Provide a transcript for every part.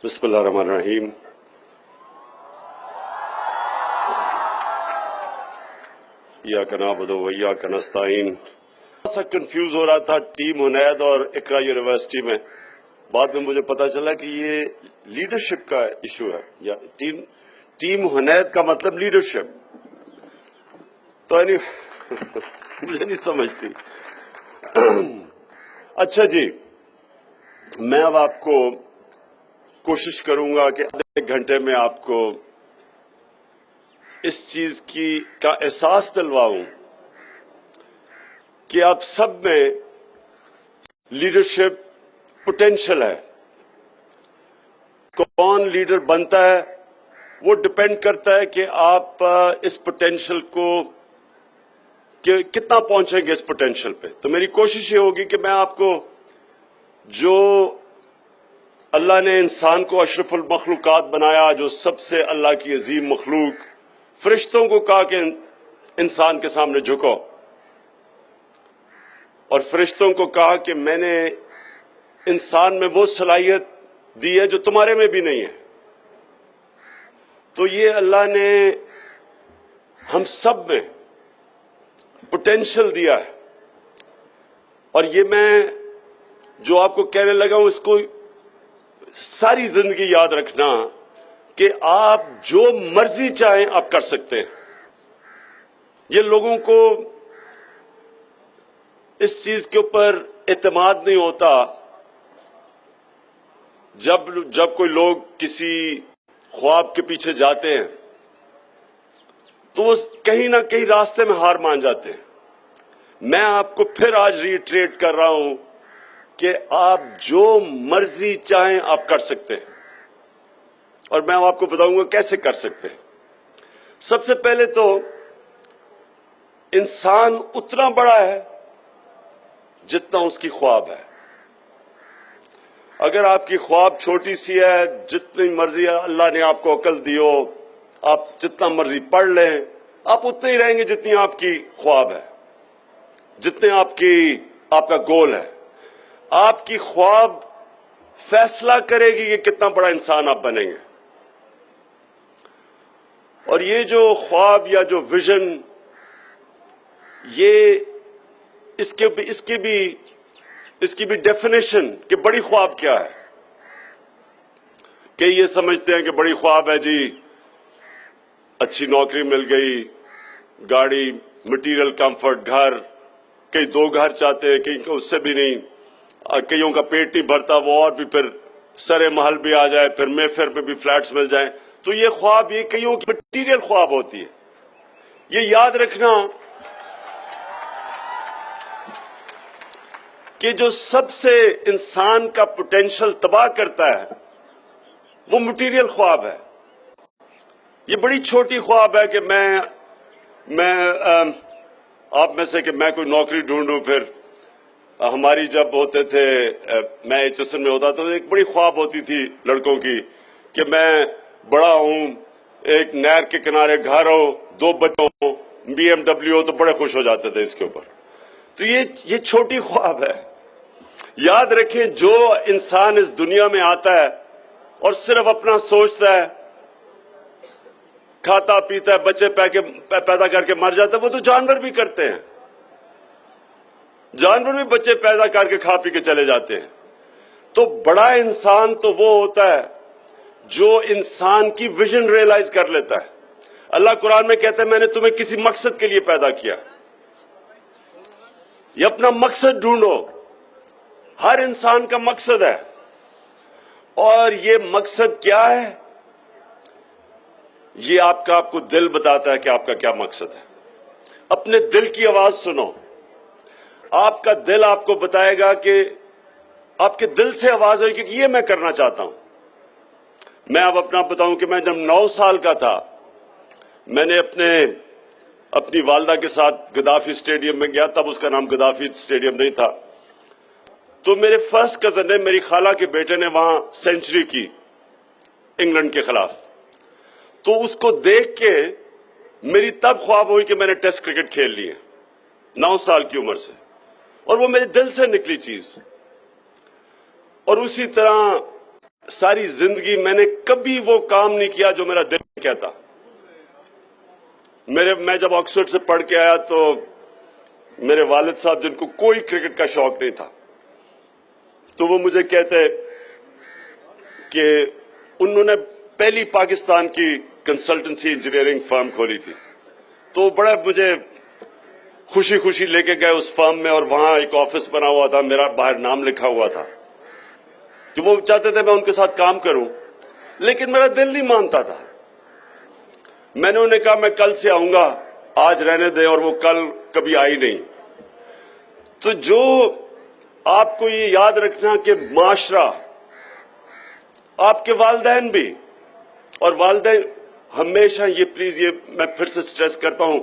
بسم اللہ الرحمن الرحیم۔ ایاک نعبد و ایاک نستعین۔ تھوڑا سا کنفیوز ہو رہا تھا ٹیم حنید اور اقرا یونیورسٹی میں، بعد میں مجھے پتا چلا کہ یہ لیڈرشپ کا ایشو ہے، یا ٹیم حنید کا مطلب لیڈرشپ، تو مجھے نہیں سمجھتی۔ اچھا جی، میں اب آپ کو کوشش کروں گا کہ ایک گھنٹے میں آپ کو اس چیز کا احساس دلواؤں کہ آپ سب میں لیڈرشپ پوٹینشل ہے۔ کون لیڈر بنتا ہے وہ ڈپینڈ کرتا ہے کہ آپ اس پوٹینشل کو کتنا پہنچیں گے اس پوٹینشل پہ۔ تو میری کوشش یہ ہوگی کہ میں آپ کو جو اللہ نے انسان کو اشرف المخلوقات بنایا، جو سب سے اللہ کی عظیم مخلوق، فرشتوں کو کہا کہ انسان کے سامنے جھکو، اور فرشتوں کو کہا کہ میں نے انسان میں وہ صلاحیت دی ہے جو تمہارے میں بھی نہیں ہے۔ تو یہ اللہ نے ہم سب میں پوٹینشل دیا ہے، اور یہ میں جو آپ کو کہنے لگا ہوں اس کو ساری زندگی یاد رکھنا کہ آپ جو مرضی چاہیں آپ کر سکتے ہیں۔ یہ لوگوں کو اس چیز کے اوپر اعتماد نہیں ہوتا، جب کوئی لوگ کسی خواب کے پیچھے جاتے ہیں تو وہ کہیں نہ کہیں راستے میں ہار مان جاتے ہیں۔ میں آپ کو پھر آج ریٹریٹ کر رہا ہوں کہ آپ جو مرضی چاہیں آپ کر سکتے ہیں، اور میں آپ کو بتاؤں گا کیسے کر سکتے ہیں۔ سب سے پہلے تو انسان اتنا بڑا ہے جتنا اس کی خواب ہے۔ اگر آپ کی خواب چھوٹی سی ہے، جتنی مرضی اللہ نے آپ کو عقل دی ہو، آپ جتنا مرضی پڑھ لیں، آپ اتنے ہی رہیں گے جتنی آپ کی خواب ہے، جتنے آپ کا گول ہے۔ آپ کی خواب فیصلہ کرے گی کہ کتنا بڑا انسان آپ بنیں گے۔ اور یہ جو خواب یا جو ویژن، یہ اس کی بھی ڈیفینیشن کہ بڑی خواب کیا ہے۔ کہ یہ سمجھتے ہیں کہ بڑی خواب ہے جی اچھی نوکری مل گئی، گاڑی، مٹیریل، کمفرٹ، گھر، کئی دو گھر چاہتے ہیں، کئی اس سے بھی نہیں، کئیوں کا پیٹ نہیں بھرتا، وہ اور بھی پھر سرے محل بھی آ جائے، پھر مے فیئر پہ بھی فلیٹس مل جائیں۔ تو یہ خواب، یہ کئیوں کی مٹیریل خواب ہوتی ہے۔ یہ یاد رکھنا کہ جو سب سے انسان کا پوٹینشل تباہ کرتا ہے وہ مٹیریل خواب ہے۔ یہ بڑی چھوٹی خواب ہے کہ میں آپ میں سے کہ میں کوئی نوکری ڈھونڈوں۔ پھر ہماری جب ہوتے تھے، میں ایچ ایس این میں ہوتا تو ایک بڑی خواب ہوتی تھی لڑکوں کی کہ میں بڑا ہوں، ایک نہر کے کنارے گھر ہو، 2 بچوں ہو، BMW ہو، تو بڑے خوش ہو جاتے تھے اس کے اوپر۔ تو یہ چھوٹی خواب ہے۔ یاد رکھیں، جو انسان اس دنیا میں آتا ہے اور صرف اپنا سوچتا ہے، کھاتا پیتا ہے، بچے پیدا کر کے مر جاتا ہے، وہ تو جانور بھی کرتے ہیں۔ جانور بھی بچے پیدا کر کے کھا پی کے چلے جاتے ہیں۔ تو بڑا انسان تو وہ ہوتا ہے جو انسان کی ویژن ریئلائز کر لیتا ہے۔ اللہ قرآن میں کہتا ہے میں نے تمہیں کسی مقصد کے لیے پیدا کیا۔ یہ اپنا مقصد ڈھونڈو۔ ہر انسان کا مقصد ہے، اور یہ مقصد کیا ہے؟ یہ آپ کو دل بتاتا ہے کہ آپ کا کیا مقصد ہے۔ اپنے دل کی آواز سنو۔ آپ کا دل آپ کو بتائے گا کہ آپ کے دل سے آواز ہوئی کہ یہ میں کرنا چاہتا ہوں۔ میں اب اپنا بتاؤں کہ میں جب 9 سال کا تھا، میں نے اپنی والدہ کے ساتھ گدافی اسٹیڈیم میں گیا۔ تب اس کا نام گدافی اسٹیڈیم نہیں تھا۔ تو میرے فرسٹ کزن نے، میری خالہ کے بیٹے نے وہاں سینچری کی انگلینڈ کے خلاف۔ تو اس کو دیکھ کے میری تب خواب ہوئی کہ میں نے ٹیسٹ کرکٹ کھیل لی ہے 9 سال کی عمر سے، اور وہ میرے دل سے نکلی چیز۔ اور اسی طرح ساری زندگی میں نے کبھی وہ کام نہیں کیا جو میرا دل کہتا. میں جب آکسفورڈ سے پڑھ کے آیا تو میرے والد صاحب جن کو کوئی کرکٹ کا شوق نہیں تھا تو وہ مجھے کہتے کہ انہوں نے پہلی پاکستان کی کنسلٹنسی انجینئرنگ فرم کھولی تھی تو بڑا مجھے خوشی خوشی لے کے گئے اس فرم میں اور وہاں ایک آفس بنا ہوا تھا, میرا باہر نام لکھا ہوا تھا کہ وہ چاہتے تھے میں ان کے ساتھ کام کروں, لیکن میرا دل نہیں مانتا تھا. میں نے انہیں کہا میں کل سے آؤں گا, آج رہنے دیں, اور وہ کل کبھی آئی نہیں. تو جو آپ کو یہ یاد رکھنا کہ معاشرہ, آپ کے والدین بھی, اور والدین ہمیشہ یہ پلیز یہ میں پھر سے سٹریس کرتا ہوں,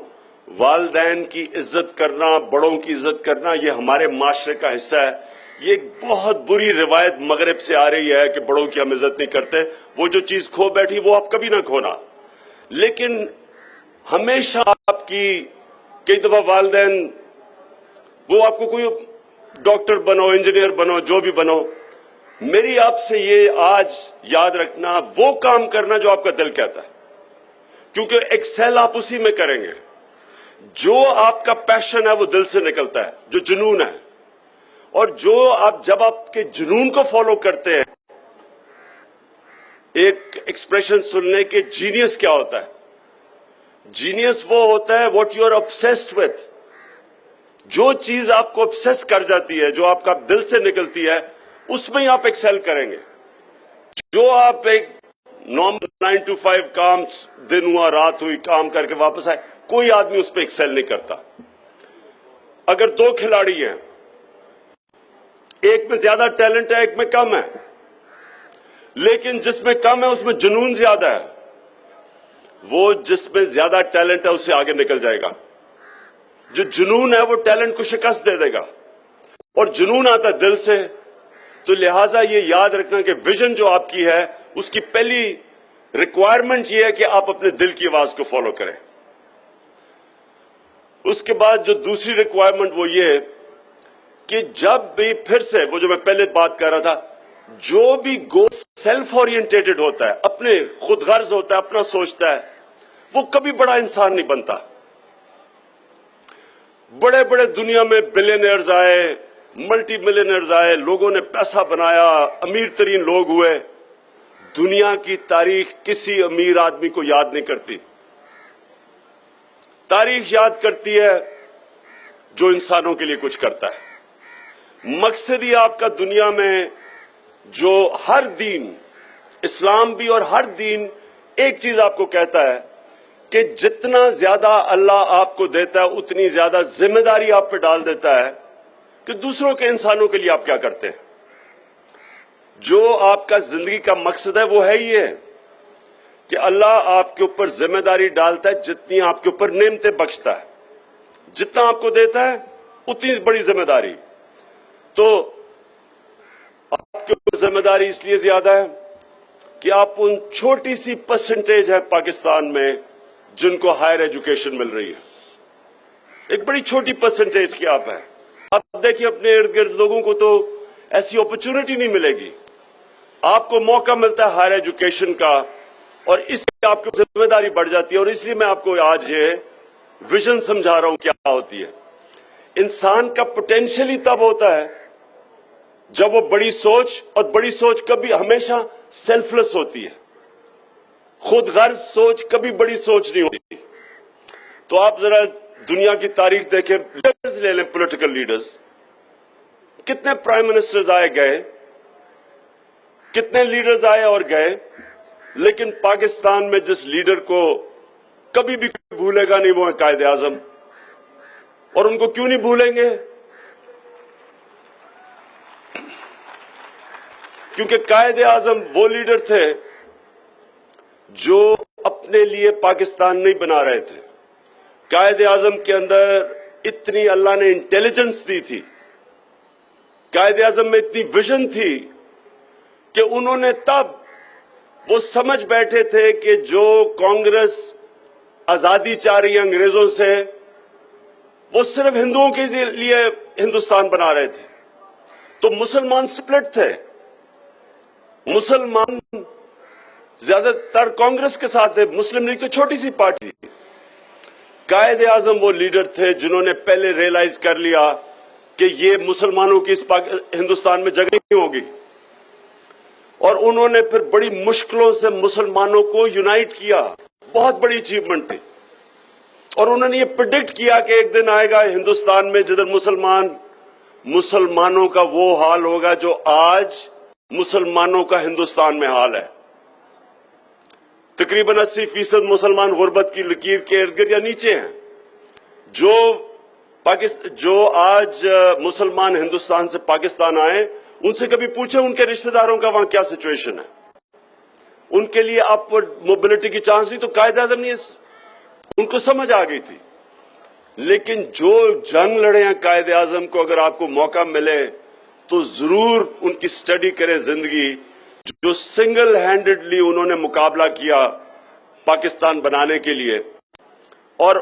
والدین کی عزت کرنا, بڑوں کی عزت کرنا یہ ہمارے معاشرے کا حصہ ہے. یہ ایک بہت بری روایت مغرب سے آ رہی ہے کہ بڑوں کی ہم عزت نہیں کرتے. وہ جو چیز کھو بیٹھی وہ آپ کبھی نہ کھونا, لیکن ہمیشہ آپ کی کئی دفعہ والدین وہ آپ کو کوئی ڈاکٹر بنو, انجینئر بنو, جو بھی بنو, میری آپ سے یہ آج یاد رکھنا وہ کام کرنا جو آپ کا دل کہتا ہے, کیونکہ ایکسل آپ اسی میں کریں گے. جو آپ کا پیشن ہے وہ دل سے نکلتا ہے, جو جنون ہے, اور جو آپ جب آپ کے جنون کو فالو کرتے ہیں. ایک ایکسپریشن سن لیں کہ جینیس کیا ہوتا ہے. جینیس وہ ہوتا ہے what you are obsessed with. جو چیز آپ کو obsess کر جاتی ہے, جو آپ کا دل سے نکلتی ہے, اس میں ہی آپ ایکسل کریں گے. جو آپ ایک نارمل 9 to 5 کام, دن ہوا رات ہوئی, کام کر کے واپس آئے, کوئی آدمی اس پہ ایکسل نہیں کرتا. اگر دو کھلاڑی ہیں, ایک میں زیادہ ٹیلنٹ ہے, ایک میں کم ہے, لیکن جس میں کم ہے اس میں جنون زیادہ ہے, وہ جس میں زیادہ ٹیلنٹ ہے اس سے آگے نکل جائے گا. جو جنون ہے وہ ٹیلنٹ کو شکست دے دے گا, اور جنون آتا ہے دل سے. تو لہٰذا یہ یاد رکھنا کہ ویژن جو آپ کی ہے اس کی پہلی ریکوائرمنٹ یہ ہے کہ آپ اپنے دل کی آواز کو فالو کریں. اس کے بعد جو دوسری ریکوائرمنٹ وہ یہ ہے کہ جب بھی پھر سے وہ جو میں پہلے بات کر رہا تھا, جو بھی گول سیلف اورینٹیڈ ہوتا ہے, اپنے خود غرض ہوتا ہے, اپنا سوچتا ہے, وہ کبھی بڑا انسان نہیں بنتا. بڑے بڑے دنیا میں بلینئرز آئے, ملٹی ملینئرز آئے, لوگوں نے پیسہ بنایا, امیر ترین لوگ ہوئے. دنیا کی تاریخ کسی امیر آدمی کو یاد نہیں کرتی. تاریخ یاد کرتی ہے جو انسانوں کے لیے کچھ کرتا ہے. مقصد ہی آپ کا دنیا میں جو ہر دین, اسلام بھی اور ہر دین ایک چیز آپ کو کہتا ہے کہ جتنا زیادہ اللہ آپ کو دیتا ہے اتنی زیادہ ذمہ داری آپ پہ ڈال دیتا ہے کہ دوسروں کے, انسانوں کے لیے آپ کیا کرتے ہیں. جو آپ کا زندگی کا مقصد ہے وہ ہے یہ کہ اللہ آپ کے اوپر ذمہ داری ڈالتا ہے جتنی آپ کے اوپر نعمتیں بخشتا ہے. جتنا آپ کو دیتا ہے اتنی بڑی ذمہ داری. تو آپ کے اوپر ذمہ داری اس لیے زیادہ ہے کہ آپ ان چھوٹی سی پرسنٹیج ہے پاکستان میں جن کو ہائر ایجوکیشن مل رہی ہے. ایک بڑی چھوٹی پرسنٹیج کی آپ ہے. اب دیکھیں اپنے ارد گرد لوگوں کو تو ایسی اپرچونٹی نہیں ملے گی. آپ کو موقع ملتا ہے ہائر ایجوکیشن کا, اور اس سے آپ کی ذمہ داری بڑھ جاتی ہے. اور اس لیے میں آپ کو آج یہ ویژن سمجھا رہا ہوں کیا ہوتی ہے. انسان کا پوٹینشیل ہی تب ہوتا ہے جب وہ بڑی سوچ, اور بڑی سوچ کبھی ہمیشہ سیلف لیس ہوتی ہے. خود غرض سوچ کبھی بڑی سوچ نہیں ہوتی. تو آپ ذرا دنیا کی تاریخ دیکھیں, لیڈرز لے لیں, پولیٹیکل لیڈرز. کتنے پرائم منسٹرز آئے گئے, کتنے لیڈرز آئے اور گئے, لیکن پاکستان میں جس لیڈر کو کبھی بھی بھولے گا نہیں وہ ہے قائد اعظم. اور ان کو کیوں نہیں بھولیں گے؟ کیونکہ قائد اعظم وہ لیڈر تھے جو اپنے لیے پاکستان نہیں بنا رہے تھے. قائد اعظم کے اندر اتنی اللہ نے انٹیلیجنس دی تھی, قائد اعظم میں اتنی ویژن تھی کہ انہوں نے تب وہ سمجھ بیٹھے تھے کہ جو کانگریس آزادی چاہ رہی ہے انگریزوں سے, وہ صرف ہندوؤں کے لیے ہندوستان بنا رہے تھے. تو مسلمان سپلٹ تھے, مسلمان زیادہ تر کانگریس کے ساتھ تھے، مسلم لیگ تو چھوٹی سی پارٹی. قائد اعظم وہ لیڈر تھے جنہوں نے پہلے ریئلائز کر لیا کہ یہ مسلمانوں کی اس ہندوستان میں جگہ نہیں ہوگی، اور انہوں نے پھر بڑی مشکلوں سے مسلمانوں کو یونائٹ کیا. بہت بڑی اچیومنٹ تھی. اور انہوں نے یہ پریڈکٹ کیا کہ ایک دن آئے گا ہندوستان میں جدھر مسلمانوں کا وہ حال ہوگا جو آج مسلمانوں کا ہندوستان میں حال ہے. تقریباً 80% مسلمان غربت کی لکیر کے ارد گرد یا نیچے ہیں. جو آج مسلمان ہندوستان سے پاکستان آئے، ان سے کبھی پوچھیں ان کے رشتہ داروں کا وہاں کیا سچویشن ہے. ان کے لیے اپورڈ موبلٹی کی چانس نہیں. تو قائد اعظم نے ان کو سمجھ آ گئی تھی. لیکن جو جنگ لڑے ہیں قائد اعظم کو، اگر آپ کو موقع ملے تو ضرور ان کی سٹڈی کرے زندگی، جو سنگل ہینڈڈلی انہوں نے مقابلہ کیا پاکستان بنانے کے لیے. اور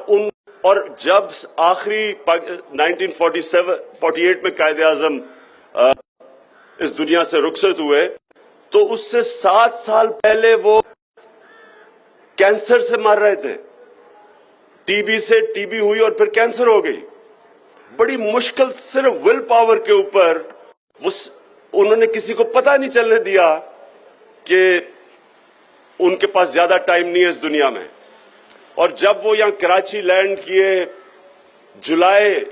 جب آخری 1948 میں قائد اعظم اس دنیا سے رخصت ہوئے تو اس سے 7 سال پہلے وہ کینسر سے مر رہے تھے. ٹی بی ہوئی اور پھر کینسر ہو گئی. بڑی مشکل، صرف ول پاور کے اوپر انہوں نے کسی کو پتہ نہیں چلنے دیا کہ ان کے پاس زیادہ ٹائم نہیں ہے اس دنیا میں. اور جب وہ یہاں کراچی لینڈ کیے جولائی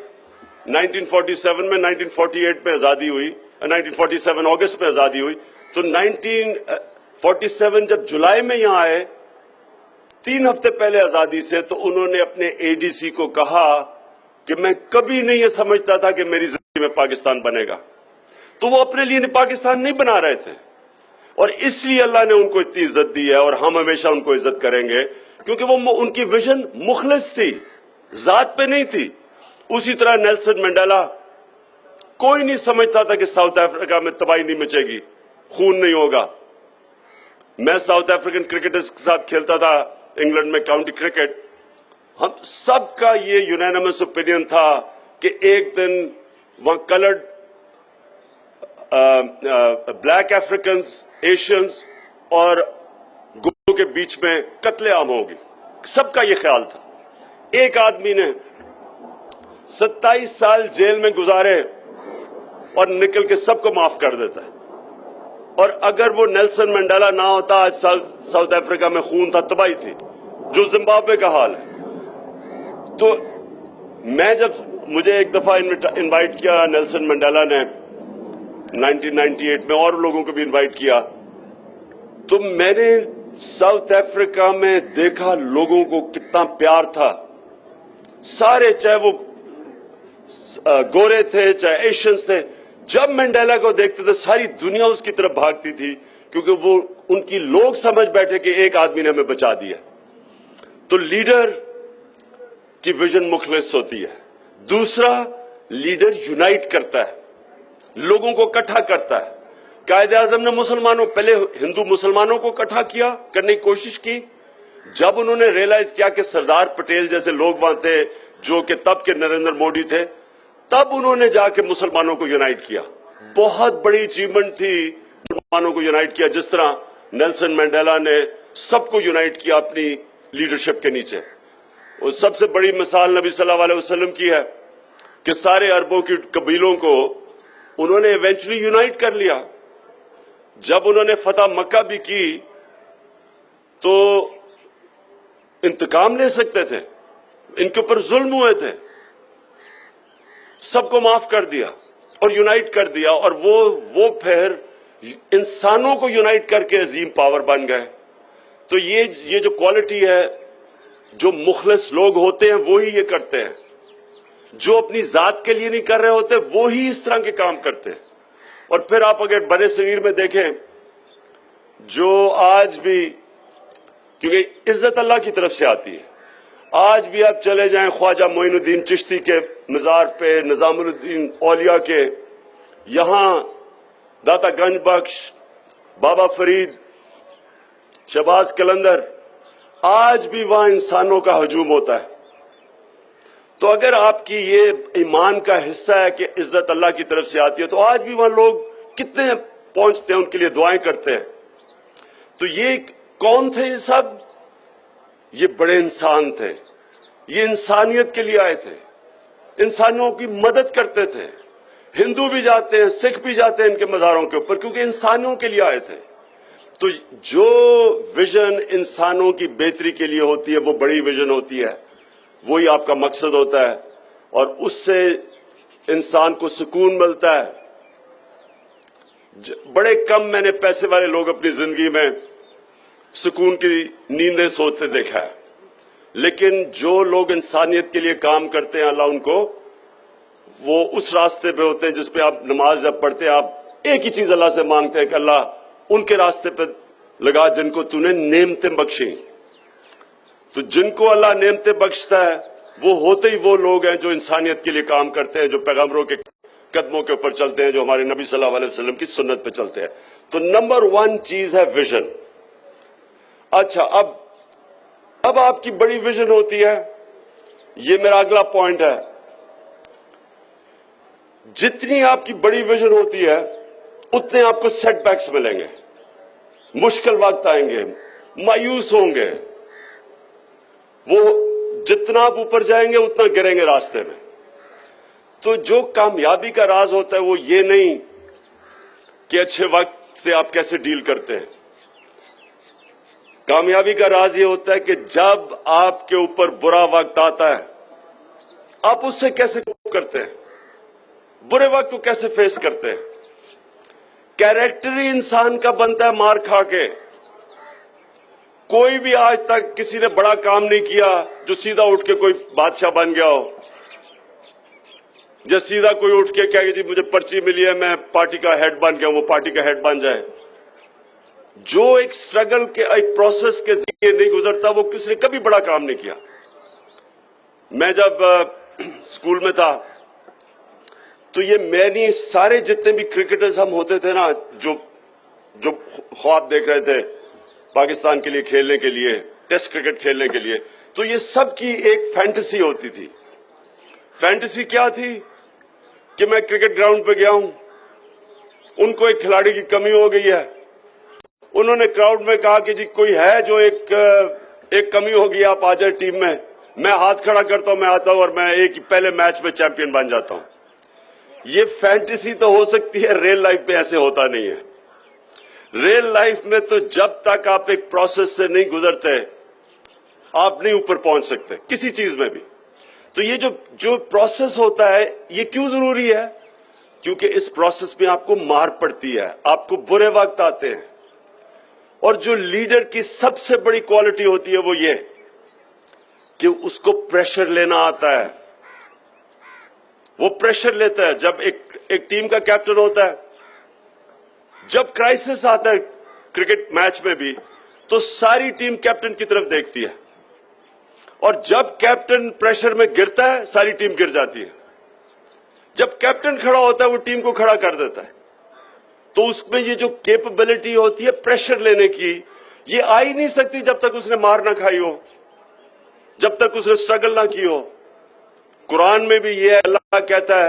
1947 میں، 1948 میں آزادی ہوئی، 1947 اگست میں آزادی ہوئی، تو 1947 جب جولائی میں یہاں آئے 3 ہفتے پہلے آزادی سے، تو انہوں نے اپنے اے ڈی سی کو کہا کہ میں کبھی نہیں یہ سمجھتا تھا کہ میری زندگی میں پاکستان بنے گا. تو وہ اپنے لیے پاکستان نہیں بنا رہے تھے، اور اس لیے اللہ نے ان کو اتنی عزت دی ہے، اور ہم ہمیشہ ان کو عزت کریں گے، کیونکہ وہ ان کی ویژن مخلص تھی، ذات پہ نہیں تھی. اسی طرح نیلسن منڈیلا، کوئی نہیں سمجھتا تھا کہ ساؤتھ افریقہ میں تباہی نہیں مچے گی، خون نہیں ہوگا. میں ساؤتھ افریقن کرکٹرز کے ساتھ کھیلتا تھا انگلینڈ میں کاؤنٹی کرکٹ. ہم سب کا یہ یونینمس اوپینین تھا کہ ایک دن وہاں کلرڈ بلیک افریکنز، ایشینز اور گوروں کے بیچ میں قتل عام ہوگی. سب کا یہ خیال تھا. ایک آدمی نے 27 سال جیل میں گزارے اور نکل کے سب کو معاف کر دیتا ہے. اور اگر وہ نیلسن منڈیلا نہ ہوتا، آج ساؤتھ افریقہ میں خون تھا، تباہی تھی، جو زمبابوے کا حال ہے. تو میں مجھے ایک دفعہ انوائٹ کیا نیلسن منڈیلا نے 1998 میں، اور لوگوں کو بھی انوائٹ کیا، تو میں نے ساؤتھ افریقہ میں دیکھا لوگوں کو کتنا پیار تھا. سارے، چاہے وہ گورے تھے چاہے ایشینز تھے، جب منڈیلا کو دیکھتے تھے ساری دنیا اس کی طرف بھاگتی تھی، کیونکہ وہ ان کی لوگ سمجھ بیٹھے کہ ایک آدمی نے ہمیں بچا دیا. تو لیڈر کی ویژن مخلص ہوتی ہے. دوسرا، لیڈر یونائٹ کرتا ہے، لوگوں کو اکٹھا کرتا ہے. قائد اعظم نے پہلے ہندو مسلمانوں کو اکٹھا کرنے کی کوشش کی. جب انہوں نے ریئلائز کیا کہ سردار پٹیل جیسے لوگ وہاں تھے جو کہ تب کے نریندر موڈی تھے، تب انہوں نے جا کے مسلمانوں کو یونائٹ کیا. بہت بڑی اچیومنٹ تھی مسلمانوں کو یونائٹ کیا، جس طرح نیلسن منڈیلا نے سب کو یونائٹ کیا اپنی لیڈرشپ کے نیچے. اور سب سے بڑی مثال نبی صلی اللہ علیہ وسلم کی ہے کہ سارے عربوں کی قبیلوں کو انہوں نے ایونچولی یونائٹ کر لیا. جب انہوں نے فتح مکہ بھی کی تو انتقام لے سکتے تھے، ان کے اوپر ظلم ہوئے تھے، سب کو معاف کر دیا اور یونائٹ کر دیا. اور وہ پھر انسانوں کو یونائٹ کر کے عظیم پاور بن گئے. تو یہ جو کوالٹی ہے، جو مخلص لوگ ہوتے ہیں وہی یہ کرتے ہیں. جو اپنی ذات کے لیے نہیں کر رہے ہوتے وہی اس طرح کے کام کرتے ہیں. اور پھر آپ اگر بر صغیر میں دیکھیں، جو آج بھی، کیونکہ عزت اللہ کی طرف سے آتی ہے، آج بھی آپ چلے جائیں خواجہ معین الدین چشتی کے مزار پہ، نظام الدین اولیاء کے، یہاں داتا گنج بخش، بابا فرید، شہباز قلندر، آج بھی وہاں انسانوں کا ہجوم ہوتا ہے. تو اگر آپ کی یہ ایمان کا حصہ ہے کہ عزت اللہ کی طرف سے آتی ہے، تو آج بھی وہاں لوگ کتنے پہنچتے ہیں ان کے لیے دعائیں کرتے ہیں. تو یہ کون تھے؟ یہ سب یہ بڑے انسان تھے. یہ انسانیت کے لیے آئے تھے, انسانوں کی مدد کرتے تھے. ہندو بھی جاتے ہیں, سکھ بھی جاتے ہیں ان کے مزاروں کے اوپر, کیونکہ انسانوں کے لیے آئے تھے. تو جو ویژن انسانوں کی بہتری کے لیے ہوتی ہے وہ بڑی ویژن ہوتی ہے, وہی آپ کا مقصد ہوتا ہے, اور اس سے انسان کو سکون ملتا ہے. بڑے کم میں نے پیسے والے لوگ اپنی زندگی میں سکون کی نیندیں سوتے دیکھا ہے, لیکن جو لوگ انسانیت کے لیے کام کرتے ہیں اللہ ان کو وہ اس راستے پہ ہوتے ہیں جس پہ آپ نماز جب پڑھتے ہیں آپ ایک ہی چیز اللہ سے مانگتے ہیں کہ اللہ ان کے راستے پہ لگا جن کو تو نے نعمتیں بخشیں. تو جن کو اللہ نعمتیں بخشتا ہے وہ ہوتے ہی وہ لوگ ہیں جو انسانیت کے لیے کام کرتے ہیں, جو پیغمبروں کے قدموں کے اوپر چلتے ہیں, جو ہمارے نبی صلی اللہ علیہ وسلم کی سنت پہ چلتے ہیں. تو نمبر 1 چیز ہے ویژن. اچھا, اب آپ کی بڑی ویژن ہوتی ہے, یہ میرا اگلا پوائنٹ ہے. جتنی آپ کی بڑی ویژن ہوتی ہے اتنے آپ کو سیٹ بیکس ملیں گے, مشکل وقت آئیں گے, مایوس ہوں گے. وہ جتنا آپ اوپر جائیں گے اتنا گریں گے راستے میں. تو جو کامیابی کا راز ہوتا ہے وہ یہ نہیں کہ اچھے وقت سے آپ کیسے ڈیل کرتے ہیں. کامیابی کا راز یہ ہوتا ہے کہ جب آپ کے اوپر برا وقت آتا ہے آپ اس سے کیسے کوپ کرتے ہیں, برے وقت کو کیسے فیس کرتے ہیں. کیریکٹر ہی انسان کا بنتا ہے مار کھا کے. کوئی بھی آج تک کسی نے بڑا کام نہیں کیا جو سیدھا اٹھ کے کوئی بادشاہ بن گیا ہو, یا سیدھا کوئی اٹھ کے کہے کہ جی مجھے پرچی ملی ہے میں پارٹی کا ہیڈ بن گیا ہوں, وہ پارٹی کا ہیڈ بن جائے. جو ایک سٹرگل کے ایک پروسیس کے ذریعے نہیں گزرتا وہ کسی نے کبھی بڑا کام نہیں کیا. میں جب اسکول میں تھا تو یہ میں نہیں, سارے جتنے بھی کرکٹرز ہم ہوتے تھے نا جو خواب دیکھ رہے تھے پاکستان کے لیے کھیلنے کے لیے, ٹیسٹ کرکٹ کھیلنے کے لیے, تو یہ سب کی ایک فینٹیسی ہوتی تھی. فینٹیسی کیا تھی کہ میں کرکٹ گراؤنڈ پہ گیا ہوں, ان کو ایک کھلاڑی کی کمی ہو گئی ہے, انہوں نے کراؤڈ میں کہا کہ جی کوئی ہے جو ایک کمی ہوگی آپ آ جائے ٹیم میں ہاتھ کھڑا کرتا ہوں, میں آتا ہوں اور میں ایک پہلے میچ میں چیمپئن بن جاتا ہوں. یہ فینٹیسی تو ہو سکتی ہے, ریل لائف میں ایسے ہوتا نہیں ہے. ریل لائف میں تو جب تک آپ ایک پروسیس سے نہیں گزرتے آپ نہیں اوپر پہنچ سکتے کسی چیز میں بھی. تو یہ جو پروسیس ہوتا ہے یہ کیوں ضروری ہے؟ کیونکہ اس پروسیس میں آپ کو مار پڑتی ہے, آپ کو برے وقت آتے ہیں. اور جو لیڈر کی سب سے بڑی کوالٹی ہوتی ہے وہ یہ کہ اس کو پریشر لینا آتا ہے. وہ پریشر لیتا ہے. جب ایک ٹیم کا کیپٹن ہوتا ہے, جب کرائسس آتا ہے کرکٹ میچ میں بھی تو ساری ٹیم کیپٹن کی طرف دیکھتی ہے, اور جب کیپٹن پریشر میں گرتا ہے ساری ٹیم گر جاتی ہے. جب کیپٹن کھڑا ہوتا ہے وہ ٹیم کو کھڑا کر دیتا ہے. تو اس میں یہ جو کیپبلٹی ہوتی ہے پریشر لینے کی, یہ آ ہی نہیں سکتی جب تک اس نے مار نہ کھائی ہو, جب تک اس نے سٹرگل نہ کی ہو. قرآن میں بھی یہ ہے, اللہ کہتا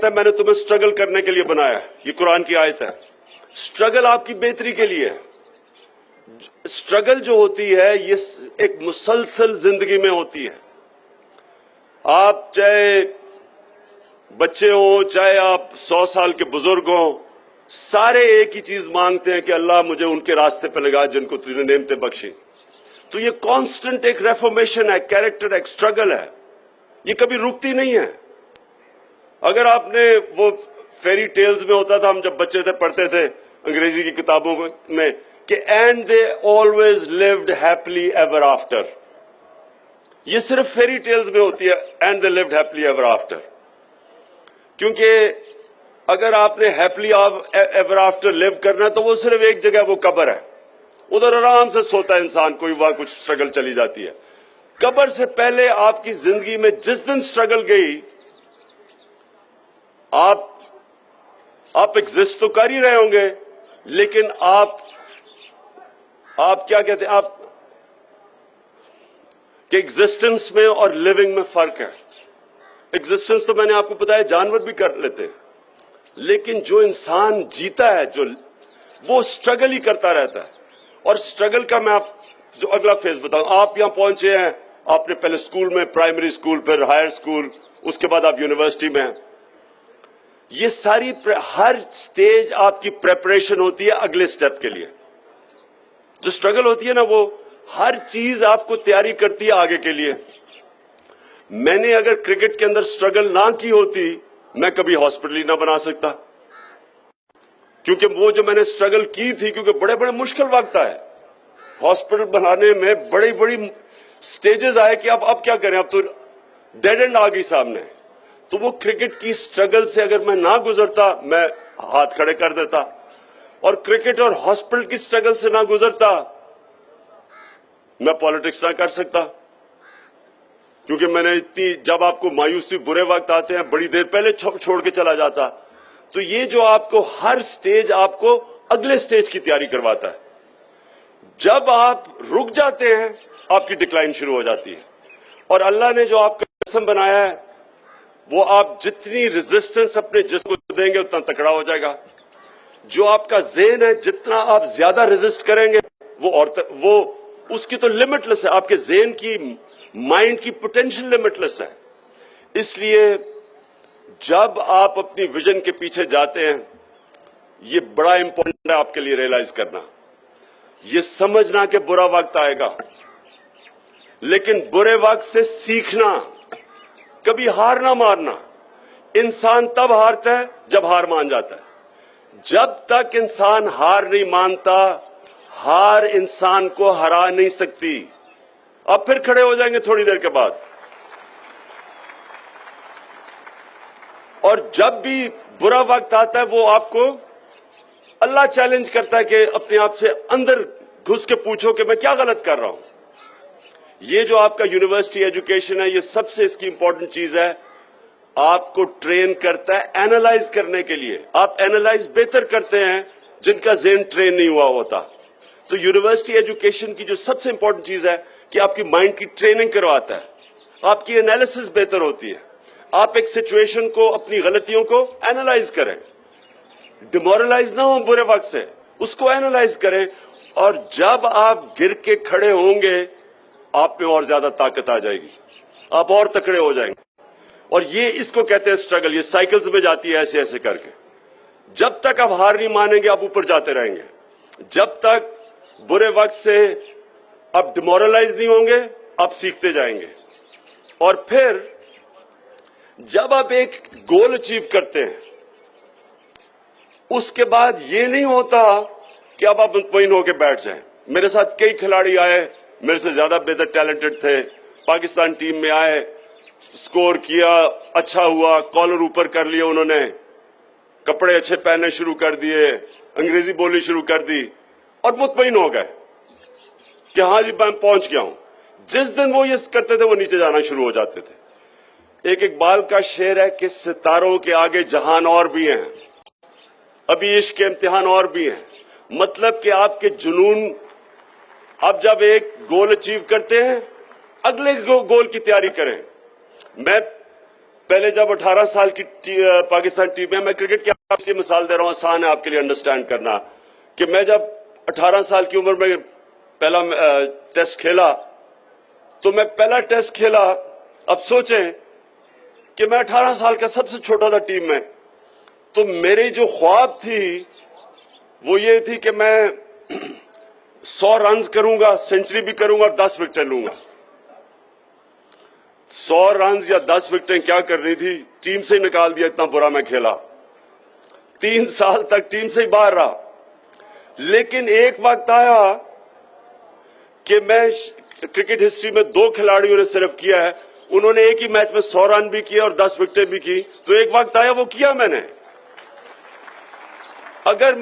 ہے میں نے تمہیں سٹرگل کرنے کے لیے بنایا. یہ قرآن کی آیت ہے. سٹرگل آپ کی بہتری کے لیے ہے. سٹرگل جو ہوتی ہے یہ ایک مسلسل زندگی میں ہوتی ہے. آپ چاہے بچے ہوں, چاہے آپ 100 سال کے بزرگ ہوں, سارے ایک ہی چیز مانگتے ہیں کہ اللہ مجھے ان کے راستے پہ لگا جن کو تجھے نعمتیں بخشی. تو یہ کانسٹنٹ ایک ریفارمیشن ہے, کیریکٹر ایک سٹرگل ہے, یہ کبھی رکتی نہیں ہے. اگر آپ نے وہ فیری ٹیلز میں ہوتا تھا, ہم جب بچے تھے پڑھتے تھے انگریزی کی کتابوں میں کہ and they always lived ہیپلی ever after. یہ صرف فیری ٹیلز میں ہوتی ہے and they lived ہیپلی ever after. کیونکہ اگر آپ نے ہیپلی ایور آفٹر لیو کرنا ہے تو وہ صرف ایک جگہ, وہ قبر ہے. ادھر آرام سے سوتا ہے انسان, کوئی وہاں کچھ سٹرگل چلی جاتی ہے. قبر سے پہلے آپ کی زندگی میں جس دن سٹرگل گئی آپ ایگزسٹ تو کر ہی رہے ہوں گے, لیکن آپ کیا کہتے ہیں, آپ کہ ایگزسٹنس میں اور لیونگ میں فرق ہے. ایگزسٹنس تو میں نے آپ کو بتایا جانور بھی کر لیتے ہیں, لیکن جو انسان جیتا ہے وہ اسٹرگل ہی کرتا رہتا ہے. اور اسٹرگل کا میں آپ جو اگلا فیز بتاؤں. آپ یہاں پہنچے ہیں, آپ نے پہلے اسکول میں, پرائمری اسکول, پھر ہائر اسکول, اس کے بعد آپ یونیورسٹی میں ہیں. یہ ساری ہر سٹیج آپ کی پریپریشن ہوتی ہے اگلے سٹیپ کے لیے. جو سٹرگل ہوتی ہے نا, وہ ہر چیز آپ کو تیاری کرتی ہے آگے کے لیے. میں نے اگر کرکٹ کے اندر سٹرگل نہ کی ہوتی, میں کبھی ہاسپٹل ہی نہ بنا سکتا, کیونکہ وہ جو میں نے سٹرگل کی تھی, کیونکہ بڑے بڑے مشکل وقت آئے ہاسپٹل بنانے میں, بڑی بڑی سٹیجز آئے کہ اب کیا کریں, اب تو ڈیڈ اینڈ آ گئی سامنے. تو وہ کرکٹ کی سٹرگل سے اگر میں نہ گزرتا, میں ہاتھ کھڑے کر دیتا. اور کرکٹ اور ہاسپٹل کی سٹرگل سے نہ گزرتا, میں پالیٹکس نہ کر سکتا. کیونکہ میں نے جب آپ کو مایوسی, برے وقت آتے ہیں, بڑی دیر پہلے چھوڑ کے چلا جاتا. تو یہ جو آپ کو ہر سٹیج آپ کو اگلے سٹیج کی تیاری کرواتا ہے. جب آپ رک جاتے ہیں, آپ کی ڈکلائن شروع ہو جاتی ہے. اور اللہ نے جو آپ کا جسم بنایا ہے, وہ آپ جتنی ریزسٹنس اپنے جسم کو دیں گے اتنا تکڑا ہو جائے گا. جو آپ کا ذہن ہے, جتنا آپ زیادہ ریزسٹ کریں گے, وہ اس کی تو لمٹ لیس ہے. آپ کے ذہن کی, مائنڈ کی پوٹینشل لمٹ لیس ہے. اس لیے جب آپ اپنی ویژن کے پیچھے جاتے ہیں, یہ بڑا امپورٹنٹ ہے آپ کے لیے ریئلائز کرنا, یہ سمجھنا کہ برا وقت آئے گا, لیکن برے وقت سے سیکھنا, کبھی ہار نہ مارنا. انسان تب ہارتا ہے جب ہار مان جاتا ہے. جب تک انسان ہار نہیں مانتا, ہار انسان کو ہرا نہیں سکتی. آپ پھر کھڑے ہو جائیں گے تھوڑی دیر کے بعد. اور جب بھی برا وقت آتا ہے, وہ آپ کو اللہ چیلنج کرتا ہے کہ اپنے آپ سے اندر گھس کے پوچھو کہ میں کیا غلط کر رہا ہوں. یہ جو آپ کا یونیورسٹی ایجوکیشن ہے, یہ سب سے اس کی امپورٹنٹ چیز ہے. آپ کو ٹرین کرتا ہے اینالائز کرنے کے لیے. آپ اینالائز بہتر کرتے ہیں جن کا ذہن ٹرین نہیں ہوا ہوتا. تو یونیورسٹی ایجوکیشن کی جو سب سے امپورٹنٹ چیز ہے کہ آپ کی مائنڈ کی ٹریننگ کرواتا ہے. آپ کی انالیسس بہتر ہوتی ہے. آپ ایک سچویشن کو, اپنی غلطیوں کو اینالائز کریں, ڈیمورلائز نہ ہو برے وقت سے, اس کو اینالائز کریں. اور جب آپ گر کے کھڑے ہوں گے, آپ میں اور زیادہ طاقت آ جائے گی, آپ اور تکڑے ہو جائیں گے. اور یہ اس کو کہتے ہیں سٹرگل. یہ سائیکلز میں جاتی ہے ایسے ایسے کر کے. جب تک آپ ہار نہیں مانیں گے, آپ اوپر جاتے رہیں گے. جب تک برے وقت سے آپ ڈیمورلائز نہیں ہوں گے, آپ سیکھتے جائیں گے. اور پھر جب آپ ایک گول اچیو کرتے ہیں, اس کے بعد یہ نہیں ہوتا کہ اب آپ مطمئن ہو کے بیٹھ جائیں. میرے ساتھ کئی کھلاڑی آئے, میرے سے زیادہ بہتر ٹیلنٹڈ تھے, پاکستان ٹیم میں آئے, سکور کیا, اچھا ہوا, کالر اوپر کر لیا انہوں نے, کپڑے اچھے پہننے شروع کر دیے, انگریزی بولنی شروع کر دی, اور مطمئن ہو گئے کہ ہاں جی میں پہنچ گیا ہوں. جس دن وہ یہ کرتے تھے, وہ نیچے جانا شروع ہو جاتے تھے. ایک اقبال کا شعر ہے کہ ستاروں کے آگے جہان اور بھی ہیں, ابھی عشق کے امتحان اور بھی ہیں. مطلب کہ آپ کے جنون, آپ جب ایک گول اچیو کرتے ہیں, اگلے گول کی تیاری کریں. میں پہلے جب 18 سال کی پاکستان ٹیم میں کرکٹ کی آپ سے مثال دے رہا ہوں, آسان ہے آپ کے لیے انڈرسٹینڈ کرنا, کہ میں جب 18 سال کی عمر میں پہلا ٹیسٹ کھیلا, تو میں پہلا ٹیسٹ کھیلا, اب سوچیں کہ میں 18 سال کا سب سے چھوٹا تھا ٹیم میں. تو میری جو خواب تھی وہ یہ تھی کہ میں 100 رنز کروں گا, سینچری بھی کروں گا, اور 10 وکٹیں لوں گا. 100 رنز یا 10 وکٹیں کیا کرنی تھی, ٹیم سے ہی نکال دیا, اتنا برا میں کھیلا. 3 سال تک ٹیم سے ہی باہر رہا. لیکن ایک وقت آیا کہ میں کرکٹ ہسٹری میں 2 کھلاڑیوں نے صرف کیا ہے, انہوں نے ایک ہی میچ میں 100 رن بھی کیا اور 10 وکٹیں بھی کی. تو ایک وقت آیا وہ کیا میں نے. اگر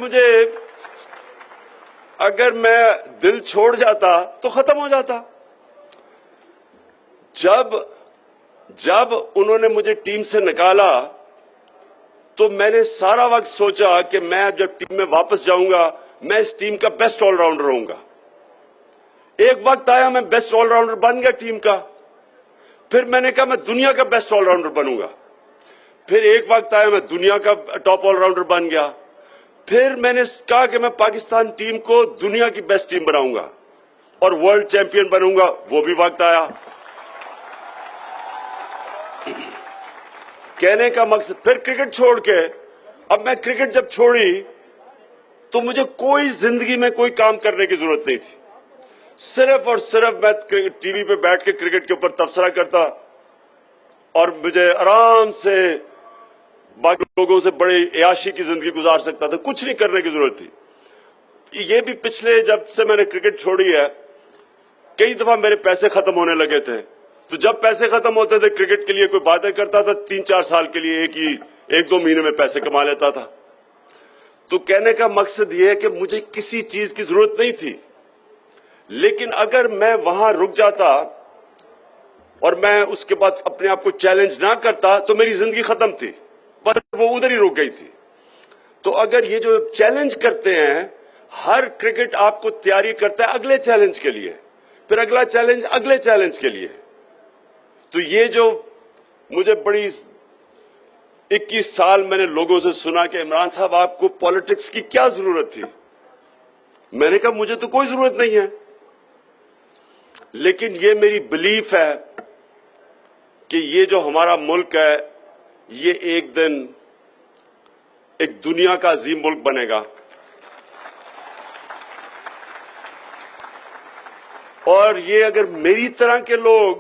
میں دل چھوڑ جاتا تو ختم ہو جاتا. جب انہوں نے مجھے ٹیم سے نکالا, تو میں نے سارا وقت سوچا کہ میں جب ٹیم میں واپس جاؤں گا, میں اس ٹیم کا بیسٹ آل راؤنڈر رہوں گا. ایک وقت آیا میں بیسٹ آل راؤنڈر بن گیا ٹیم کا. پھر میں نے کہا میں دنیا کا بیسٹ آل راؤنڈر بنوں گا. پھر ایک وقت آیا میں دنیا کا ٹاپ آل راؤنڈر بن گیا. پھر میں نے کہا کہ میں پاکستان ٹیم کو دنیا کی بیسٹ ٹیم بناؤں گا اور ورلڈ چیمپئن بنوں گا. وہ بھی وقت آیا. کہنے کا مقصد پھر کرکٹ چھوڑ کے, اب میں کرکٹ جب چھوڑی تو مجھے کوئی زندگی میں کوئی کام کرنے کی ضرورت نہیں تھی. صرف اور صرف میں ٹی وی پہ بیٹھ کے کرکٹ کے اوپر تبصرہ کرتا اور مجھے آرام سے باقی لوگوں سے بڑے عیاشی کی زندگی گزار سکتا تھا. کچھ نہیں کرنے کی ضرورت تھی. یہ بھی پچھلے جب سے میں نے کرکٹ چھوڑی ہے کئی دفعہ میرے پیسے ختم ہونے لگے تھے. تو جب پیسے ختم ہوتے تھے کرکٹ کے لیے کوئی باتیں کرتا تھا, 3-4 سال کے لیے ایک دو مہینے میں پیسے کما لیتا تھا. تو کہنے کا مقصد یہ ہے کہ مجھے کسی چیز کی ضرورت نہیں تھی, لیکن اگر میں وہاں رک جاتا اور میں اس کے بعد اپنے آپ کو چیلنج نہ کرتا تو میری زندگی ختم تھی, پر وہ ادھر ہی رک گئی تھی. تو اگر یہ جو چیلنج کرتے ہیں, ہر کرکٹ آپ کو تیاری کرتا ہے اگلے چیلنج کے لیے, پھر اگلا چیلنج اگلے چیلنج کے لیے. تو یہ جو مجھے بڑی 21 سال میں نے لوگوں سے سنا کہ عمران صاحب آپ کو پالیٹکس کی کیا ضرورت تھی, میں نے کہا مجھے تو کوئی ضرورت نہیں ہے, لیکن یہ میری بلیف ہے کہ یہ جو ہمارا ملک ہے یہ ایک دن ایک دنیا کا عظیم ملک بنے گا. اور یہ اگر میری طرح کے لوگ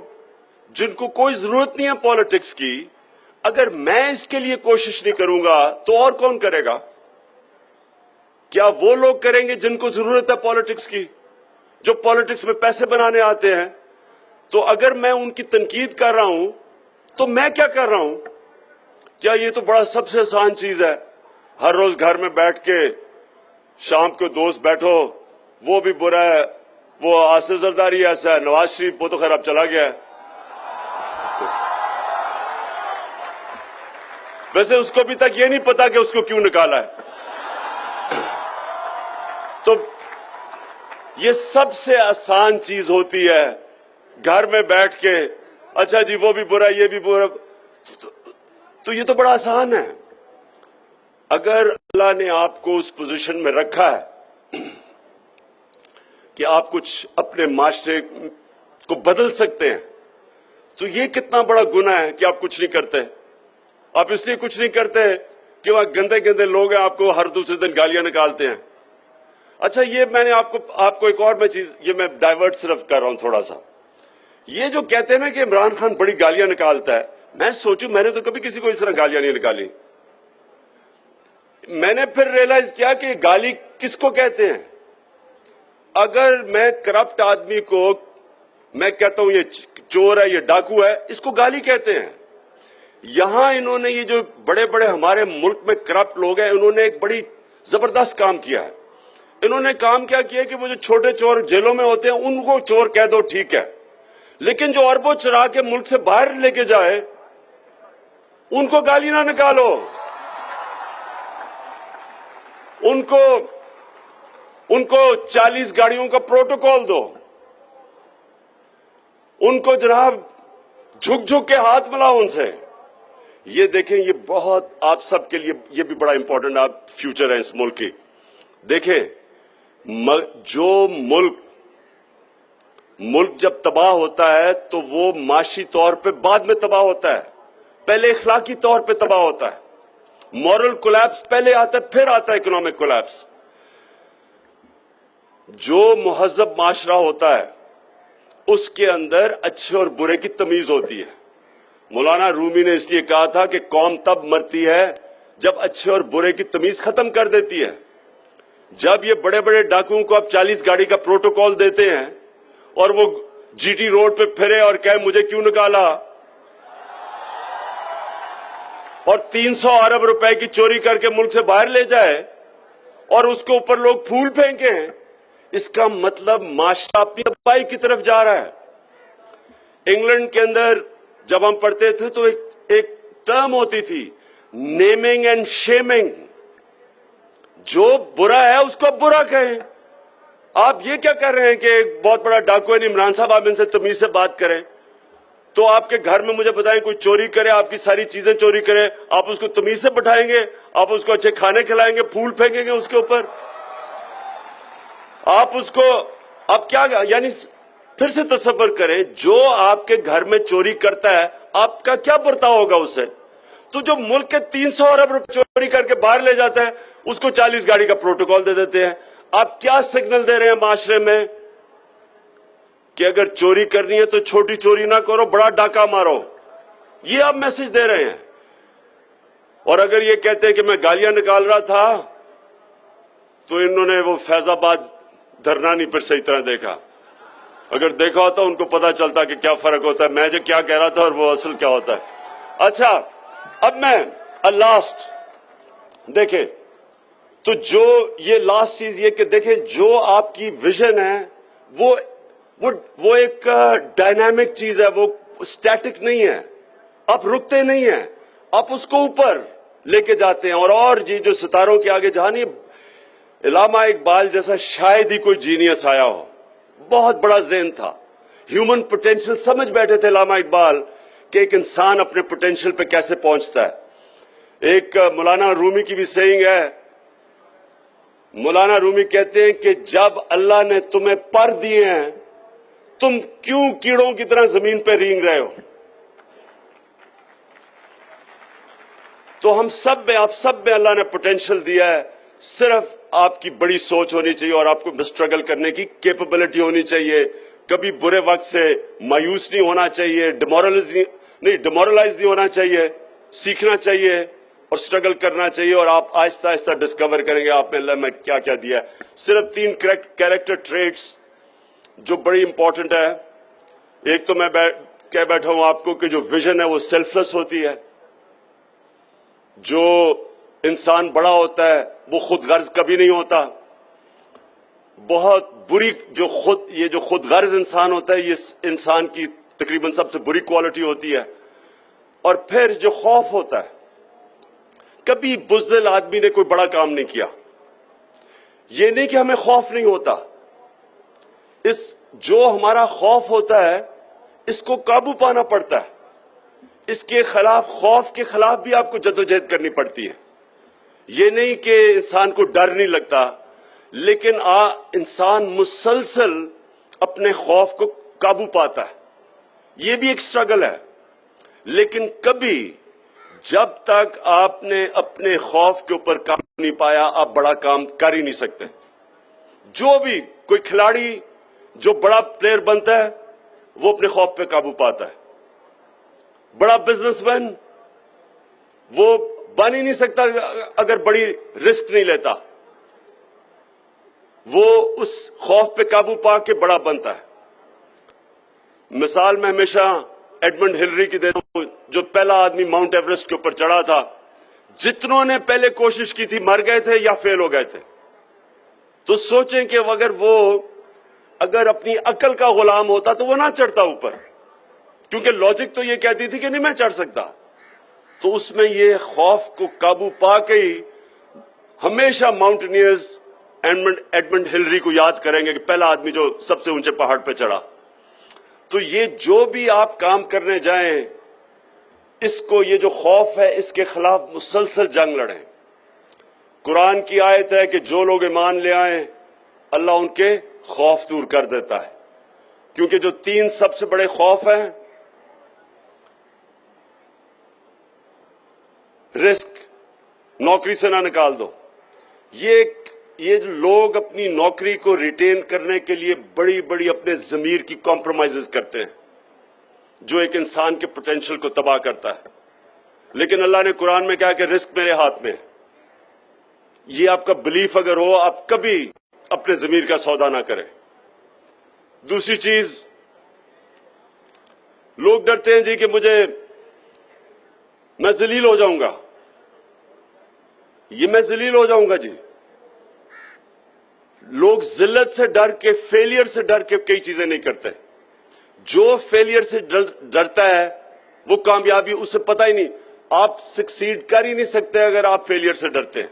جن کو کوئی ضرورت نہیں ہے پالیٹکس کی, اگر میں اس کے لیے کوشش نہیں کروں گا تو اور کون کرے گا؟ کیا وہ لوگ کریں گے جن کو ضرورت ہے پالیٹکس کی, جو پالیٹکس میں پیسے بنانے آتے ہیں؟ تو اگر میں ان کی تنقید کر رہا ہوں تو میں کیا کر رہا ہوں؟ کیا یہ تو بڑا سب سے آسان چیز ہے, ہر روز گھر میں بیٹھ کے شام کو دوست بیٹھو, وہ بھی برا ہے, وہ آصف زرداری ایسا ہے, نواز شریف وہ تو خیر اب چلا گیا ہے, ویسے اس کو ابھی تک یہ نہیں پتا کہ اس کو کیوں نکالا ہے. تو یہ سب سے آسان چیز ہوتی ہے, گھر میں بیٹھ کے اچھا جی وہ بھی برا یہ بھی برا. تو یہ تو بڑا آسان ہے. اگر اللہ نے آپ کو اس پوزیشن میں رکھا ہے کہ آپ کچھ اپنے معاشرے کو بدل سکتے ہیں, تو یہ کتنا بڑا گناہ ہے کہ آپ کچھ نہیں کرتے. آپ اس لیے کچھ نہیں کرتے کہ وہاں گندے گندے لوگ ہیں, آپ کو ہر دوسرے دن گالیاں نکالتے ہیں. اچھا یہ میں نے آپ کو ایک اور میں چیز, یہ میں ڈائیورٹ صرف کر رہا ہوں تھوڑا سا. یہ جو کہتے ہیں نا کہ عمران خان بڑی گالیاں نکالتا ہے, میں سوچوں میں نے تو کبھی کسی کو اس طرح گالیاں نہیں نکالی. میں نے پھر ریئلائز کیا کہ گالی کس کو کہتے ہیں. اگر میں کرپٹ آدمی کو میں کہتا ہوں یہ چور ہے, یہ ڈاکو ہے, اس کو گالی کہتے ہیں. یہاں انہوں نے یہ جو بڑے بڑے ہمارے ملک میں کرپٹ لوگ ہیں, انہوں نے ایک بڑی زبردست کام کیا ہے. انہوں نے کام کیا کیا کہ وہ جو چھوٹے چور جیلوں میں ہوتے ہیں ان کو چور کہہ دو, ٹھیک ہے, لیکن جو اربوں چرا کے ملک سے باہر لے کے جائے ان کو گالی نہ نکالو. ان کو 40 گاڑیوں کا پروٹوکول دو, ان کو جناب جھک جھک کے ہاتھ ملاؤ ان سے. یہ دیکھیں یہ بہت آپ سب کے لیے یہ بھی بڑا امپورٹنٹ آپ فیوچر ہے اس ملک کی. دیکھیں جو ملک جب تباہ ہوتا ہے تو وہ معاشی طور پہ بعد میں تباہ ہوتا ہے, پہلے اخلاقی طور پہ تباہ ہوتا ہے. مورل کولیپس پہلے آتا ہے, پھر آتا ہے اکنامک کولیپس. جو مہذب معاشرہ ہوتا ہے اس کے اندر اچھے اور برے کی تمیز ہوتی ہے. مولانا رومی نے اس لیے کہا تھا کہ قوم تب مرتی ہے جب اچھے اور برے کی تمیز ختم کر دیتی ہے. جب یہ بڑے بڑے ڈاکوؤں کو آپ 40 گاڑی کا پروٹوکول دیتے ہیں اور وہ جی ٹی روڈ پہ پھرے اور کہے مجھے کیوں نکالا, اور 300 ارب روپے کی چوری کر کے ملک سے باہر لے جائے اور اس کے اوپر لوگ پھول پھینکے ہیں, اس کا مطلب معاشرہ اپنی تباہی کی طرف جا رہا ہے. انگلینڈ کے اندر جب ہم پڑھتے تھے تو ایک ٹرم ہوتی تھی, نیمنگ اینڈ شیمنگ. جو برا ہے اس کو برا کہیں. آپ یہ کیا کر رہے ہیں کہ ایک بہت بڑا ڈاکو ہے عمران صاحب, آپ ان سے تمیز سے بات کریں. تو آپ کے گھر میں مجھے بتائیں کوئی چوری کرے، آپ کی ساری چیزیں چوری کرے، آپ اس کو تمیز سے بٹھائیں گے؟ آپ اس کو اچھے کھانے کھلائیں گے؟ پھول پھینکیں گے اس کے اوپر؟ آپ اس کو اب کیا، یعنی پھر سے تصور کریں، جو آپ کے گھر میں چوری کرتا ہے آپ کا کیا برتاؤ ہوگا اس سے؟ تو جو ملک کے 300 ارب روپے چوری کر کے باہر لے جاتا ہے اس کو 40 گاڑی کا پروٹوکول دے دیتے ہیں۔ آپ کیا سگنل دے رہے ہیں معاشرے میں کہ اگر چوری کرنی ہے تو چھوٹی چوری نہ کرو، بڑا ڈاکہ مارو؟ یہ آپ میسج دے رہے ہیں۔ اور اگر یہ کہتے ہیں کہ میں گالیاں نکال رہا تھا تو انہوں نے وہ فیض آباد دھرنا نہیں پھر صحیح طرح دیکھا۔ اگر دیکھا ہوتا ان کو پتا چلتا کہ کیا فرق ہوتا ہے، میں جو کیا کہہ رہا تھا اور وہ اصل کیا ہوتا ہے۔ اچھا، اب میں لاسٹ دیکھیں تو جو یہ لاسٹ چیز یہ کہ دیکھیں جو آپ کی ویژن ہے وہ ایک ڈائنامک چیز ہے، وہ سٹیٹک نہیں ہے، آپ رکتے نہیں ہیں، آپ اس کو اوپر لے کے جاتے ہیں۔ اور جی جو ستاروں کے آگے جہاں علامہ اقبال جیسا شاید ہی کوئی جینیس آیا ہو، بہت بڑا ذہن تھا، ہیومن پوٹینشل سمجھ بیٹھے تھے علامہ اقبال کہ ایک انسان اپنے پوٹینشل پہ کیسے پہنچتا ہے۔ ایک مولانا رومی کی بھی سیئنگ ہے، مولانا رومی کہتے ہیں کہ جب اللہ نے تمہیں پر دیے ہیں تم کیوں کیڑوں کی طرح زمین پہ رینگ رہے ہو؟ تو ہم سب میں، آپ سب میں اللہ نے پوٹینشل دیا ہے، صرف آپ کی بڑی سوچ ہونی چاہیے اور آپ کو اسٹرگل کرنے کی کیپیبلٹی ہونی چاہیے۔ کبھی برے وقت سے مایوس نہیں ہونا چاہیے، ڈیمورلائز نہیں ہونا چاہیے، سیکھنا چاہیے اور اسٹرگل کرنا چاہیے، اور آپ آہستہ آہستہ ڈسکور کریں گے آپ نے اللہ میں کیا کیا دیا ہے۔ صرف 3 کیریکٹر ٹریٹس جو بڑی امپورٹنٹ ہے۔ ایک تو میں کہہ بیٹھا ہوں آپ کو کہ جو ویژن ہے وہ سیلفلیس ہوتی ہے، جو انسان بڑا ہوتا ہے وہ خود غرض کبھی نہیں ہوتا۔ بہت بری یہ جو خود غرض انسان ہوتا ہے یہ انسان کی تقریباً سب سے بری کوالٹی ہوتی ہے۔ اور پھر جو خوف ہوتا ہے، کبھی بزدل آدمی نے کوئی بڑا کام نہیں کیا، یہ نہیں کہ ہمیں خوف نہیں ہوتا، جو ہمارا خوف ہوتا ہے اس کو قابو پانا پڑتا ہے، اس کے خلاف، خوف کے خلاف بھی آپ کو جدوجہد کرنی پڑتی ہے۔ یہ نہیں کہ انسان کو ڈر نہیں لگتا، لیکن انسان مسلسل اپنے خوف کو قابو پاتا ہے، یہ بھی ایک سٹرگل ہے۔ لیکن کبھی جب تک آپ نے اپنے خوف کے اوپر قابو نہیں پایا آپ بڑا کام کر ہی نہیں سکتے۔ جو بھی کوئی کھلاڑی جو بڑا پلیئر بنتا ہے وہ اپنے خوف پہ قابو پاتا ہے۔ بڑا بزنس مین وہ بن ہی نہیں سکتا اگر بڑی رسک نہیں لیتا، وہ اس خوف پہ قابو پا کے بڑا بنتا ہے۔ مثال میں ہمیشہ ایڈمنڈ ہلری کی دیتا ہوں، جو پہلا آدمی ماؤنٹ ایورسٹ کے اوپر چڑھا تھا۔ جتنوں نے پہلے کوشش کی تھی مر گئے تھے یا فیل ہو گئے تھے۔ تو سوچیں کہ اگر اپنی عقل کا غلام ہوتا تو وہ نہ چڑھتا اوپر، کیونکہ لاجک تو یہ کہتی تھی کہ نہیں میں چڑھ سکتا۔ تو اس میں یہ خوف کو قابو پا کے ہی ہمیشہ ماؤنٹینئرز ایڈمنڈ ہلری کو یاد کریں گے کہ پہلا آدمی جو سب سے اونچے پہاڑ پہ چڑھا۔ تو یہ جو بھی آپ کام کرنے جائیں، اس کو، یہ جو خوف ہے اس کے خلاف مسلسل جنگ لڑیں۔ قرآن کی آیت ہے کہ جو لوگ ایمان لے آئیں اللہ ان کے خوف دور کر دیتا ہے، کیونکہ جو 3 سب سے بڑے خوف ہیں، رسک، نوکری سے نہ نکال دو، یہ لوگ اپنی نوکری کو ریٹین کرنے کے لیے بڑی بڑی اپنے ضمیر کی کمپرومائزز کرتے ہیں، جو ایک انسان کے پوٹینشل کو تباہ کرتا ہے۔ لیکن اللہ نے قرآن میں کہا کہ رزق میرے ہاتھ میں، یہ آپ کا بلیف اگر ہو آپ کبھی اپنے ضمیر کا سودا نہ کریں۔ دوسری چیز، لوگ ڈرتے ہیں جی کہ میں ذلیل ہو جاؤں گا، میں ذلیل ہو جاؤں گا جی۔ لوگ ذلت سے ڈر کے، فیلئر سے ڈر کے کئی چیزیں نہیں کرتے۔ جو فیلئر سے ڈرتا ہے وہ کامیابی اسے پتہ ہی نہیں، آپ سکسیڈ کر ہی نہیں سکتے اگر آپ فیلئر سے ڈرتے ہیں،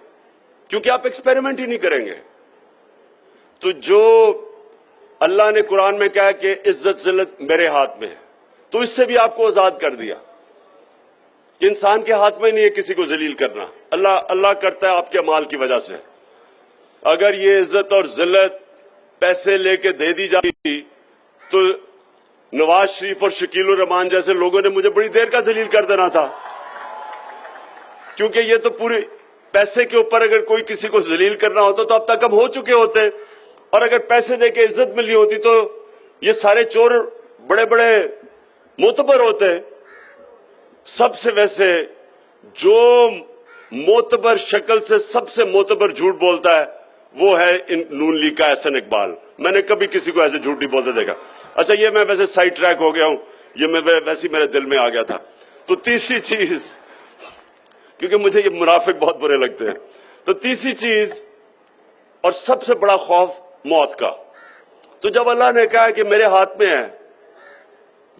کیونکہ آپ ایکسپیریمنٹ ہی نہیں کریں گے۔ تو جو اللہ نے قرآن میں کہا کہ عزت ذلت میرے ہاتھ میں ہے، تو اس سے بھی آپ کو آزاد کر دیا کہ انسان کے ہاتھ میں نہیں ہے کسی کو ذلیل کرنا. اللہ کرتا ہے آپ کے اعمال کی وجہ سے. اگر یہ عزت اور ذلت پیسے لے کے دے دی جاتی تو نواز شریف اور شکیل الرحمان جیسے لوگوں نے مجھے بڑی دیر کا ذلیل کر دینا تھا, کیونکہ یہ تو پورے پیسے کے اوپر اگر کوئی کسی کو ذلیل کرنا ہوتا تو اب تک ہم ہو چکے ہوتے, اور اگر پیسے دے کے عزت ملنی ہوتی تو یہ سارے چور بڑے بڑے معتبر ہوتے. سب سے ویسے جو معتبر شکل سے سب سے معتبر جھوٹ بولتا ہے وہ ہے نون لیگ کا احسن اقبال. میں نے کبھی کسی کو ایسے جھوٹ نہیں بولتے دیکھا. اچھا, یہ میں ویسے سائڈ ٹریک ہو گیا ہوں, یہ میں ویسے میرے دل میں آ گیا تھا. تو تیسری چیز, کیونکہ مجھے یہ منافق بہت برے لگتے ہیں, تو تیسری چیز اور سب سے بڑا خوف موت کا. تو جب اللہ نے کہا کہ میرے ہاتھ میں ہے,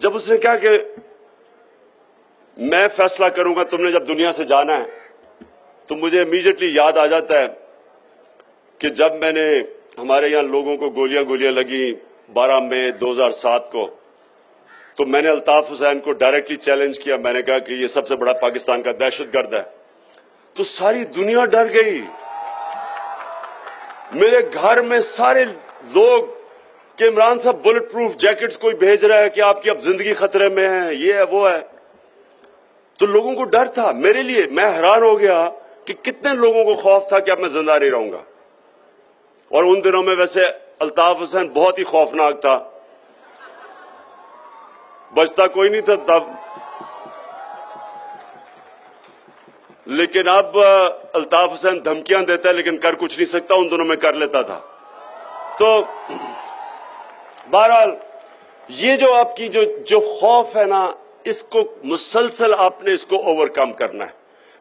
جب اس نے کہا کہ میں فیصلہ کروں گا تم نے جب دنیا سے جانا ہے, تو مجھے امیڈیٹلی یاد آ جاتا ہے کہ جب میں نے ہمارے یہاں لوگوں کو گولیاں لگی 12 مئی 2007 کو, تو میں نے الطاف حسین کو ڈائریکٹلی چیلنج کیا. میں نے کہا کہ یہ سب سے بڑا پاکستان کا دہشت گرد ہے. تو ساری دنیا ڈر گئی. میرے گھر میں سارے لوگ کہ عمران صاحب بلٹ پروف جیکٹس کوئی بھیج رہا ہے کہ آپ کی اب زندگی خطرے میں ہے, یہ ہے وہ ہے. تو لوگوں کو ڈر تھا. میرے لیے میں حیران ہو گیا کہ کتنے لوگوں کو خوف تھا کہ اب میں زندہ نہیں رہوں گا. اور ان دنوں میں ویسے الطاف حسین بہت ہی خوفناک تھا, بچتا کوئی نہیں تھا تب. لیکن اب الطاف حسین دھمکیاں دیتا ہے لیکن کر کچھ نہیں سکتا, ان دنوں میں کر لیتا تھا. تو بہرحال یہ جو آپ کی جو خوف ہے نا, اس کو مسلسل آپ نے اس کو اوور کم کرنا ہے,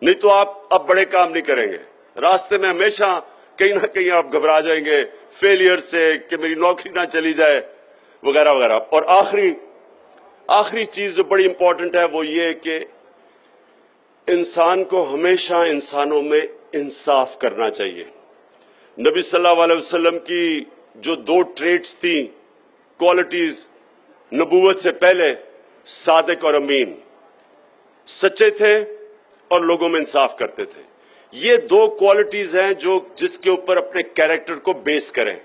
نہیں تو آپ اب بڑے کام نہیں کریں گے. راستے میں ہمیشہ کہیں نہ کہیں آپ گھبرا جائیں گے فیلئر سے کہ میری نوکری نہ چلی جائے وغیرہ وغیرہ. اور آخری چیز جو بڑی امپورٹنٹ ہے وہ یہ کہ انسان کو ہمیشہ انسانوں میں انصاف کرنا چاہیے. نبی صلی اللہ علیہ وسلم کی جو 2 ٹریٹس تھیں, کوالٹیز نبوت سے پہلے, صادق اور امین, سچے تھے اور لوگوں میں انصاف کرتے تھے. یہ 2 کوالٹیز ہیں جس کے اوپر اپنے کیریکٹر کو بیس کریں.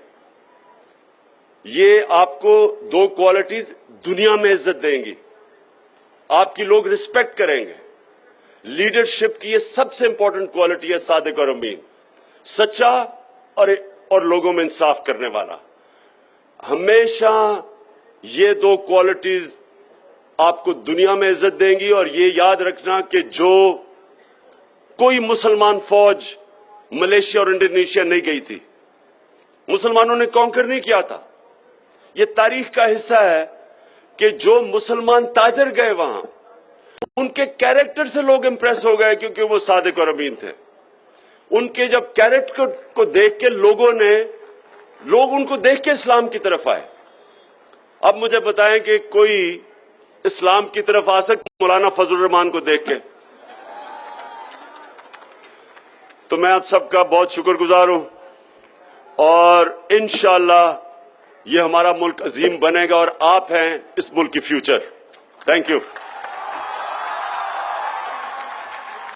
یہ آپ کو 2 کوالٹیز دنیا میں عزت دیں گی, آپ کی لوگ رسپیکٹ کریں گے. لیڈرشپ کی یہ سب سے امپورٹنٹ کوالٹی ہے صادق اور امین, سچا اور لوگوں میں انصاف کرنے والا. ہمیشہ یہ 2 کوالٹیز آپ کو دنیا میں عزت دیں گی. اور یہ یاد رکھنا کہ جو کوئی مسلمان فوج ملیشیا اور انڈونیشیا نہیں گئی تھی, مسلمانوں نے کانکر نہیں کیا تھا. یہ تاریخ کا حصہ ہے کہ جو مسلمان تاجر گئے وہاں, ان کے کیریکٹر سے لوگ امپریس ہو گئے کیونکہ وہ صادق اور امین تھے. ان کے جب کیریکٹر کو دیکھ کے لوگ ان کو دیکھ کے اسلام کی طرف آئے. اب مجھے بتائیں کہ کوئی اسلام کی طرف آ سکتا مولانا فضل الرحمان کو دیکھ کے؟ تو میں آپ سب کا بہت شکر گزار ہوں, اور انشاءاللہ یہ ہمارا ملک عظیم بنے گا, اور آپ ہیں اس ملک کی فیوچر. Thank you.